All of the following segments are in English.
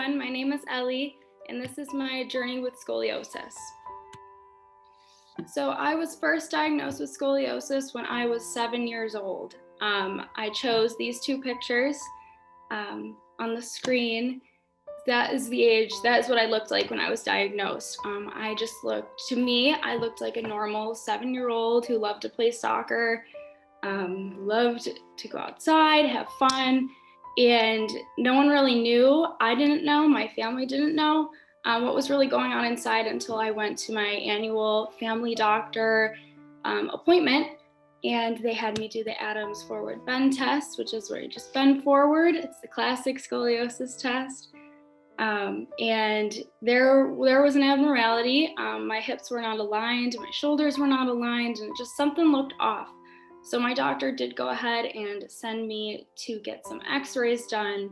everyone, my name is Elli, and this is my journey with scoliosis. So I was first diagnosed with scoliosis when I was 7 years old. I chose these two pictures on the screen. That is the age, that is what I looked like when I was diagnosed. I looked like a normal 7-year-old who loved to play soccer, loved to go outside, have fun, and no one really knew. I didn't know, my family didn't know what was really going on inside until I went to my annual family doctor appointment, and they had me do the Adams forward bend test, which is where you just bend forward. It's the classic scoliosis test. And there was an abnormality. My hips were not aligned, my shoulders were not aligned, and just something looked off. So my doctor did go ahead and send me to get some x-rays done,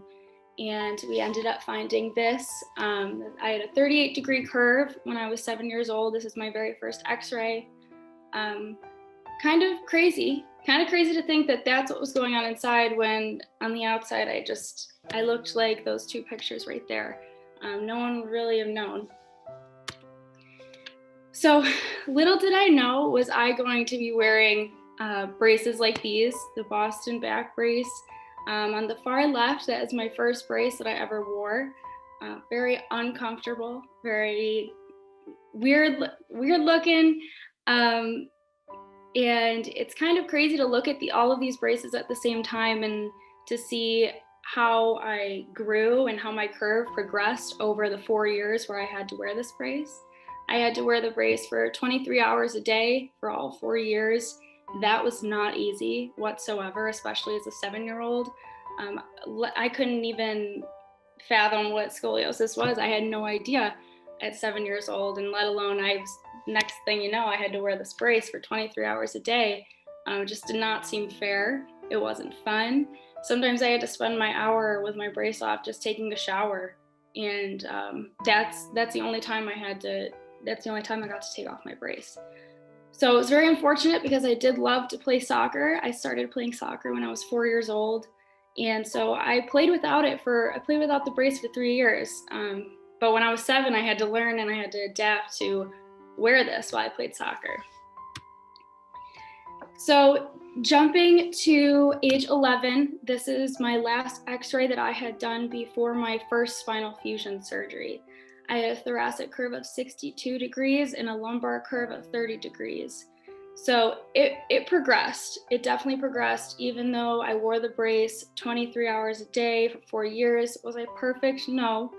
and we ended up finding this. I had a 38-degree curve when I was 7 years old. This is my very first x-ray. Kind of crazy to think that that's what was going on inside, when on the outside I looked like those two pictures right there. No one would really have known. So little did I know was I going to be wearing braces like these, the Boston back brace. On the far left, that is my first brace that I ever wore. Very uncomfortable, very weird looking. And it's kind of crazy to look at all of these braces at the same time and to see how I grew and how my curve progressed over the 4 years where I had to wear this brace. I had to wear the brace for 23 hours a day for all 4 years. That was not easy whatsoever, especially as a 7-year-old. I couldn't even fathom what scoliosis was. I had no idea at 7 years old, and let alone next thing you know, I had to wear this brace for 23 hours a day. Just did not seem fair. It wasn't fun. Sometimes I had to spend my hour with my brace off just taking a shower, and that's the only time I got to take off my brace. So it was very unfortunate because I did love to play soccer. I started playing soccer when I was 4 years old, and so I played without the brace for 3 years. But when I was 7, I had to learn and I had to adapt to wear this while I played soccer. So jumping to age 11, this is my last x-ray that I had done before my first spinal fusion surgery. I had a thoracic curve of 62 degrees and a lumbar curve of 30 degrees. So it progressed. It definitely progressed, even though I wore the brace 23 hours a day for 4 years. Was I perfect? No.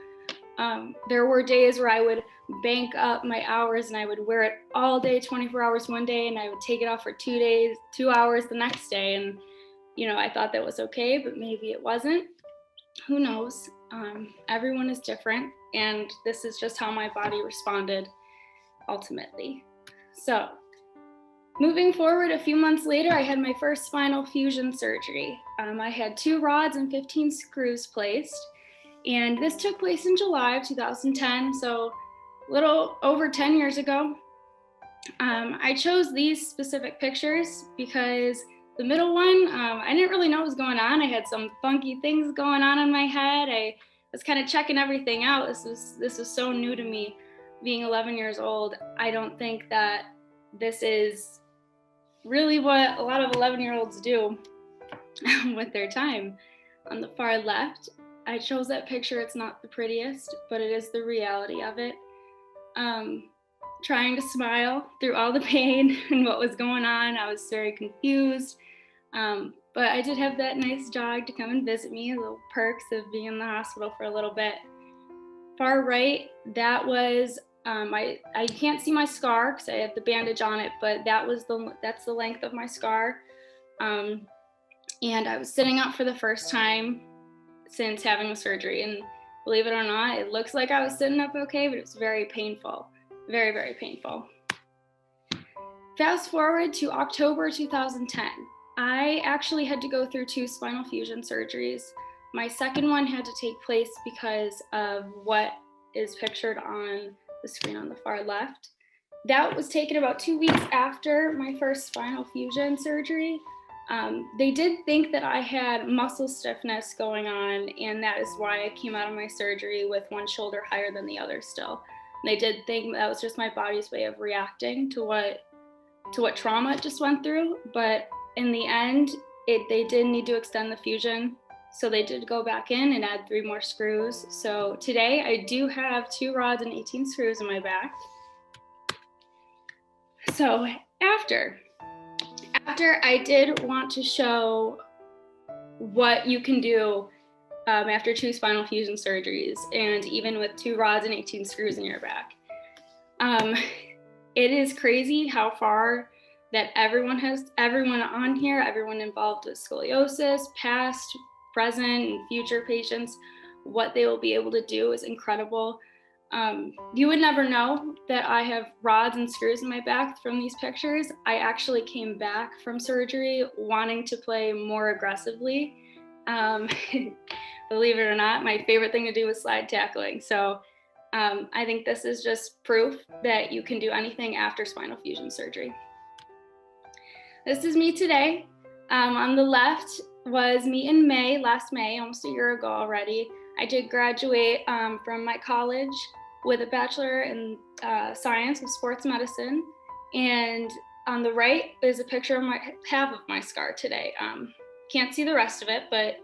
There were days where I would bank up my hours and I would wear it all day, 24 hours one day, and I would take it off for 2 hours the next day. And, I thought that was okay, but maybe it wasn't. Who knows? Everyone is different, and this is just how my body responded ultimately. So moving forward, a few months later, I had my first spinal fusion surgery. I had 2 rods and 15 screws placed, and this took place in July of 2010, so a little over 10 years ago. I chose these specific pictures because the middle one, I didn't really know what was going on. I had some funky things going on in my head. I was kind of checking everything out. This was so new to me, being 11 years old. I don't think that this is really what a lot of 11-year-olds do with their time. On the far left, I chose that picture. It's not the prettiest, but it is the reality of it. Trying to smile through all the pain and what was going on. I was very confused. But I did have that nice dog to come and visit me, little perks of being in the hospital for a little bit. Far right, that was, I can't see my scar because I had the bandage on it, but that's the length of my scar. And I was sitting up for the first time since having the surgery. And believe it or not, it looks like I was sitting up okay, but it was very painful. Very, very painful. Fast forward to October 2010. I actually had to go through 2 spinal fusion surgeries. My second one had to take place because of what is pictured on the screen on the far left. That was taken about 2 weeks after my first spinal fusion surgery. They did think that I had muscle stiffness going on, and that is why I came out of my surgery with one shoulder higher than the other still. And they did think that was just my body's way of reacting to what trauma it just went through. But in the end, they did need to extend the fusion. So they did go back in and add 3 more screws. So today I do have 2 rods and 18 screws in my back. So after I did want to show what you can do after 2 spinal fusion surgeries, and even with 2 rods and 18 screws in your back. It is crazy how far that everyone on here, everyone involved with scoliosis, past, present, and future patients, what they will be able to do is incredible. You would never know that I have rods and screws in my back from these pictures. I actually came back from surgery wanting to play more aggressively. Believe it or not, my favorite thing to do was slide tackling. So I think this is just proof that you can do anything after spinal fusion surgery. This is me today. On the left was me in May, last May, almost a year ago already. I did graduate from my college with a bachelor in science of sports medicine. And on the right is a picture of half of my scar today. Can't see the rest of it, but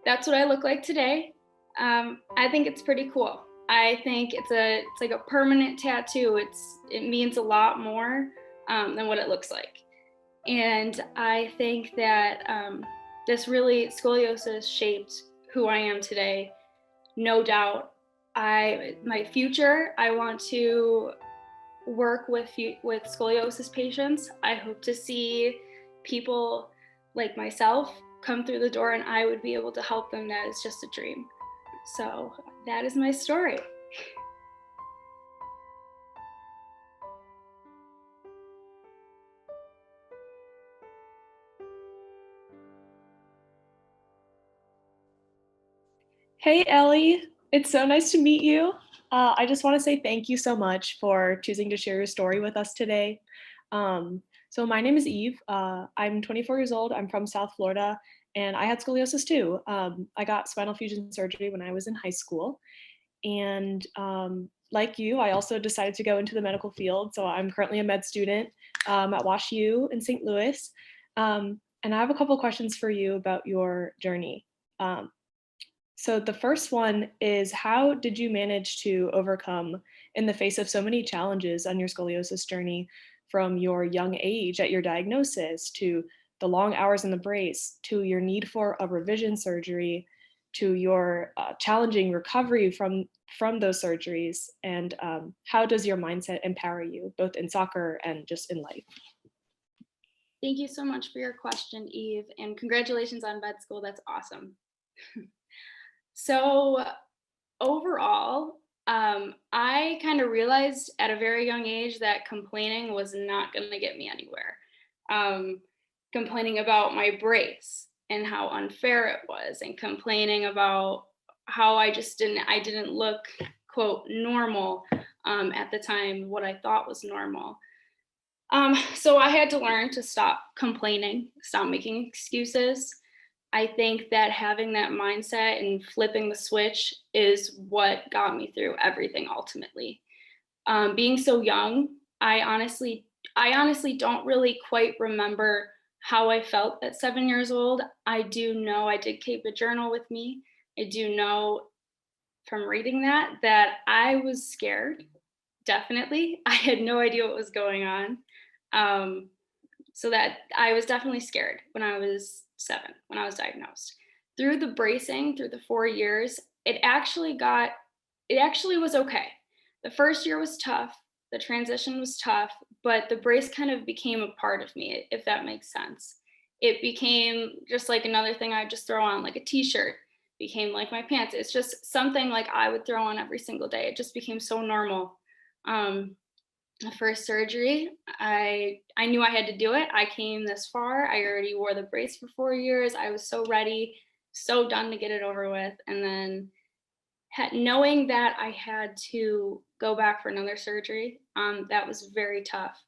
that's what I look like today. I think it's pretty cool. I think it's like a permanent tattoo. It means a lot more than what it looks like. And I think that this really, scoliosis shaped who I am today. No doubt. My future, I want to work with scoliosis patients. I hope to see people like myself come through the door, and I would be able to help them. That is just a dream. So that is my story. Hey, Ellie. It's so nice to meet you. I just want to say thank you so much for choosing to share your story with us today. So my name is Eve. I'm 24 years old. I'm from South Florida, and I had scoliosis too. I got spinal fusion surgery when I was in high school. And like you, I also decided to go into the medical field. So I'm currently a med student at Wash U in St. Louis. And I have a couple questions for you about your journey. So the first one is, how did you manage to overcome in the face of so many challenges on your scoliosis journey, from your young age at your diagnosis to the long hours in the brace to your need for a revision surgery to your challenging recovery from those surgeries, and how does your mindset empower you both in soccer and just in life? Thank you so much for your question, Eve, and congratulations on med school. That's awesome. So overall, I kind of realized at a very young age that complaining was not going to get me anywhere. Complaining about my brace and how unfair it was, and complaining about how I didn't look, quote, normal at the time, what I thought was normal. So I had to learn to stop complaining, stop making excuses. I think that having that mindset and flipping the switch is what got me through everything ultimately. Being so young, I honestly don't really quite remember how I felt at 7 years old. I do know I did keep a journal with me. I do know from reading that I was scared. Definitely, I had no idea what was going on. Um, so that I was definitely scared when I was 7, when I was diagnosed. Through the bracing, through the 4 years, it actually was okay. The first year was tough, the transition was tough, but the brace kind of became a part of me, if that makes sense. It became just like another thing I'd just throw on, like a t-shirt, became like my pants. It's just something like I would throw on every single day. It just became so normal. The first surgery, I knew I had to do it. I came this far. I already wore the brace for 4 years. I was so ready, so done to get it over with. And then knowing that I had to go back for another surgery, that was very tough.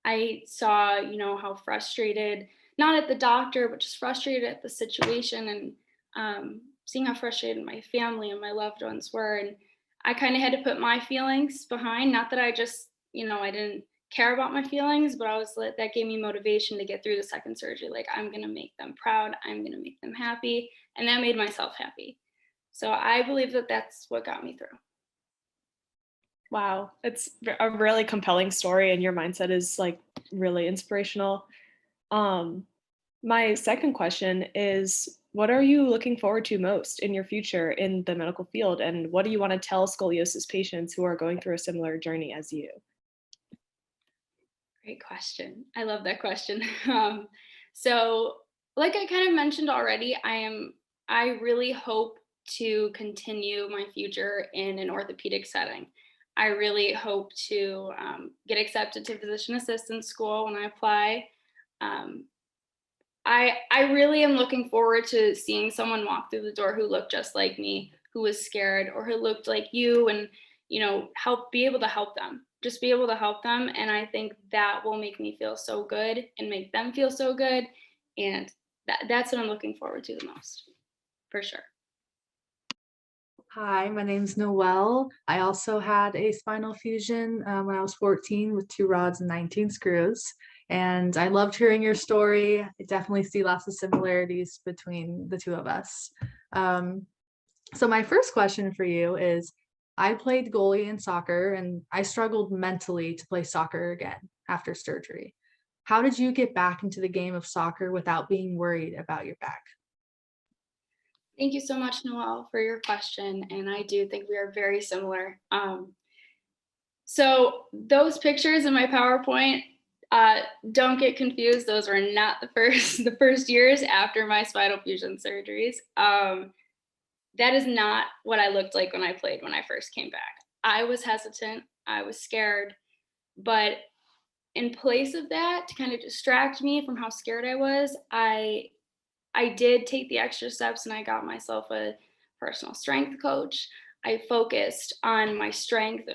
I saw, how frustrated not at the doctor, but just frustrated at the situation and seeing how frustrated my family and my loved ones were. And I kind of had to put my feelings behind, not that I just, I didn't care about my feelings, but I was like, that gave me motivation to get through the second surgery. Like, I'm going to make them proud. I'm going to make them happy. And that made myself happy. So I believe that that's what got me through. Wow, it's a really compelling story, and your mindset is like really inspirational. Um, my second question is, what are you looking forward to most in your future in the medical field, and what do you want to tell scoliosis patients who are going through a similar journey as you? Great question. I love that question. So, like I kind of mentioned already, I really hope to continue my future in an orthopedic setting. I really hope to get accepted to physician assistant school when I apply. Um, I really am looking forward to seeing someone walk through the door who looked just like me, who was scared, or who looked like you, and help be able to help them. Just be able to help them, and I think that will make me feel so good and make them feel so good, and that's what I'm looking forward to the most, for sure. Hi, my name's Noelle. I also had a spinal fusion when I was 14 with 2 rods and 19 screws. And I loved hearing your story. I definitely see lots of similarities between the two of us. Um, so my first question for you is, I played goalie in soccer and I struggled mentally to play soccer again after surgery. How did you get back into the game of soccer without being worried about your back? Thank you so much, Noelle, for your question, and I do think we are very similar. So those pictures in my PowerPoint, uh, don't get confused. Those were not the first the first years after my spinal fusion surgeries. That is not what I looked like when I played when I first came back. I was hesitant. I was scared. But in place of that, to kind of distract me from how scared I was, I did take the extra steps and I got myself a personal strength coach. I focused on my strength,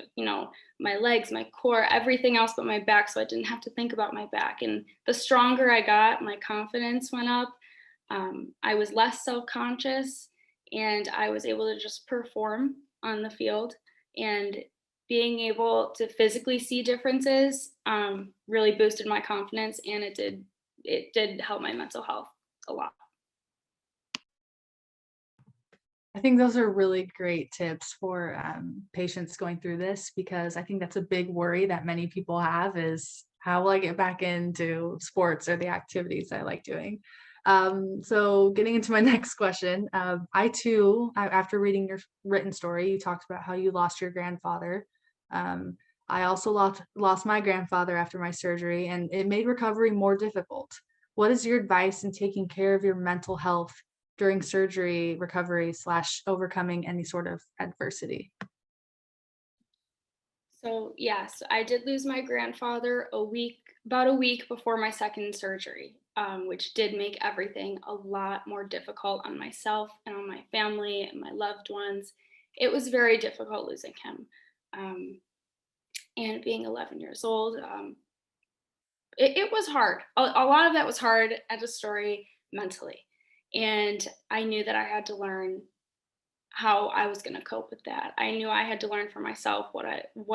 my legs, my core, everything else but my back, so I didn't have to think about my back. And the stronger I got, my confidence went up. I was less self conscious and I was able to just perform on the field. And being able to physically see differences really boosted my confidence, and it did help my mental health a lot. I think those are really great tips for patients going through this, because I think that's a big worry that many people have is, how will I get back into sports or the activities I like doing? So getting into my next question, I too, after reading your written story, you talked about how you lost your grandfather. Um, I also lost my grandfather after my surgery, and it made recovery more difficult. What is your advice in taking care of your mental health during surgery recovery slash overcoming any sort of adversity? So yes, I did lose my grandfather about a week before my second surgery, which did make everything a lot more difficult on myself and on my family and my loved ones. It was very difficult losing him. Um, and being 11 years old, it was hard. A lot of that was hard at the story mentally. And I knew that I had to learn how I was going to cope with that. I knew I had to learn for myself what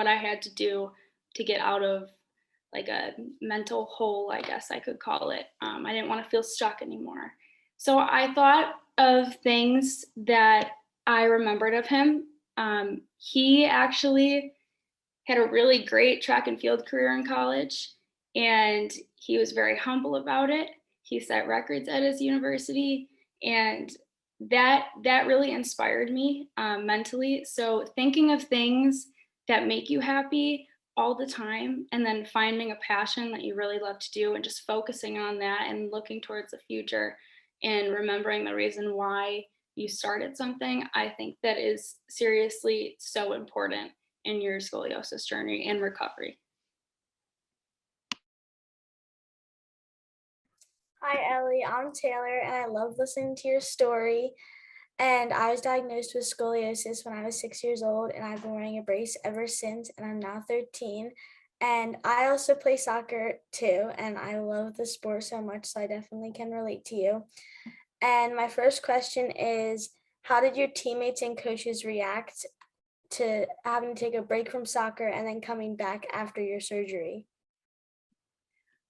I had to do to get out of like a mental hole, I guess I could call it. I didn't want to feel stuck anymore. So I thought of things that I remembered of him. He actually had a really great track and field career in college, and he was very humble about it. He set records at his university, and that really inspired me mentally. So thinking of things that make you happy all the time, and then finding a passion that you really love to do, and just focusing on that and looking towards the future and remembering the reason why you started something, I think that is seriously so important in your scoliosis journey and recovery. Hi, Ellie. I'm Taylor, and I love listening to your story. And I was diagnosed with scoliosis when I was 6 years old, and I've been wearing a brace ever since, and I'm now 13. And I also play soccer too, and I love the sport so much, so I definitely can relate to you. And my first question is, how did your teammates and coaches react to having to take a break from soccer and then coming back after your surgery?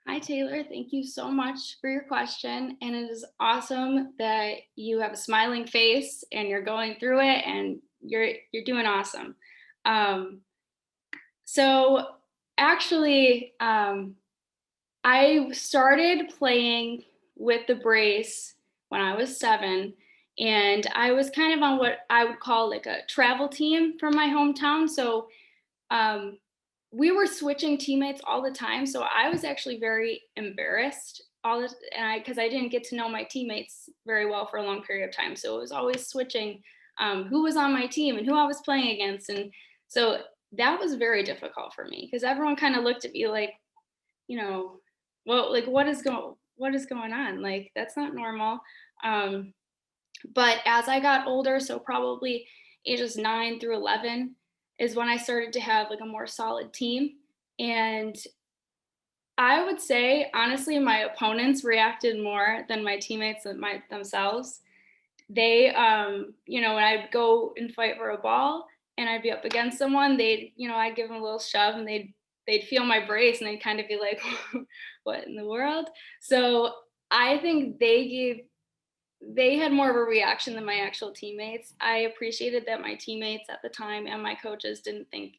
Hi, Taylor. Thank you so much for your question. And it is awesome that you have a smiling face and you're going through it and you're doing awesome. Um, so actually, I started playing with the brace when I was 7, and I was kind of on what I would call like a travel team from my hometown. So um, we were switching teammates all the time. So I was actually very embarrassed and because I didn't get to know my teammates very well for a long period of time. So it was always switching who was on my team and who I was playing against. And so that was very difficult for me because everyone kind of looked at me like, you know, well, like what is going on? Like that's not normal. Um, but as I got older, so probably ages 9 through 11 is when I started to have like a more solid team. And I would say, honestly, my opponents reacted more than my teammates themselves. They, when I'd go and fight for a ball and I'd be up against someone, I'd give them a little shove and they'd feel my brace and they'd kind of be like, what in the world? So I think they had more of a reaction than my actual teammates. I appreciated that my teammates at the time and my coaches didn't think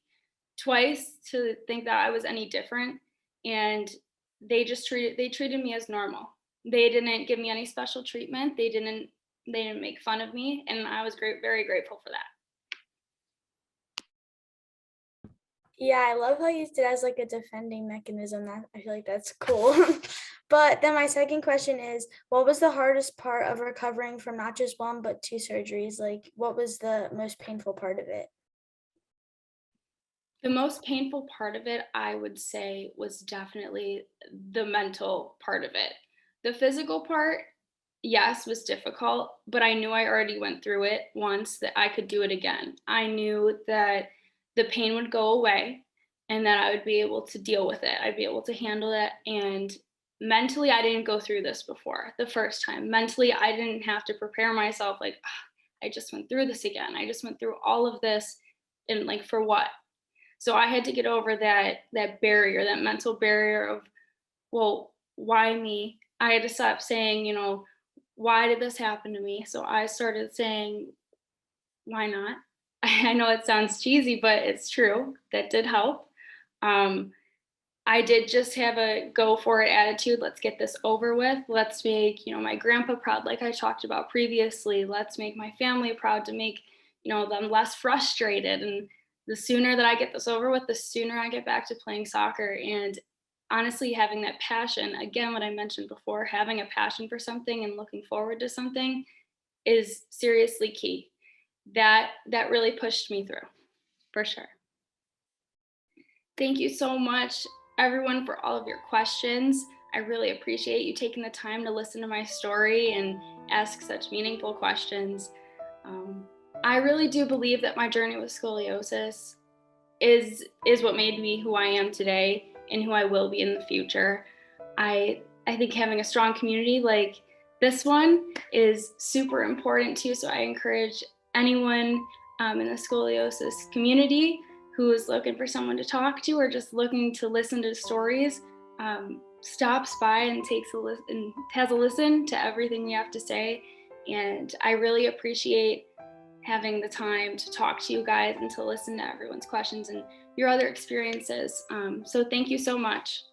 twice to think that I was any different. And they treated me as normal. They didn't give me any special treatment. They didn't make fun of me. And I was very grateful for that. Yeah, I love how you used it as like a defending mechanism. That I feel like that's cool. But then my second question is, what was the hardest part of recovering from not just one but two surgeries? Like, what was the most painful part of it? The most painful part of it, I would say, was definitely the mental part of it. The physical part, yes, was difficult, but I knew I already went through it once, that I could do it again. I knew that the pain would go away and that I would be able to deal with it. I'd be able to handle it. And mentally, I didn't go through this before the first time. Mentally, I didn't have to prepare myself like, I just went through this again. I just went through all of this and like for what? So I had to get over that barrier, that mental barrier of, well, why me? I had to stop saying, why did this happen to me? So I started saying, why not? I know it sounds cheesy, but it's true. That did help. Um, I did just have a go for it attitude. Let's get this over with. Let's make, my grandpa proud, like I talked about previously. Let's make my family proud to make, them less frustrated. And the sooner that I get this over with, the sooner I get back to playing soccer. And honestly, having that passion, again, what I mentioned before, having a passion for something and looking forward to something is seriously key. That really pushed me through, for sure. Thank you so much, everyone, for all of your questions. I really appreciate you taking the time to listen to my story and ask such meaningful questions. I really do believe that my journey with scoliosis is what made me who I am today and who I will be in the future. I think having a strong community like this one is super important too. So I encourage anyone in the scoliosis community who is looking for someone to talk to or just looking to listen to stories, stops by and takes a listen and has a listen to everything we have to say. And I really appreciate having the time to talk to you guys and to listen to everyone's questions and your other experiences. So thank you so much.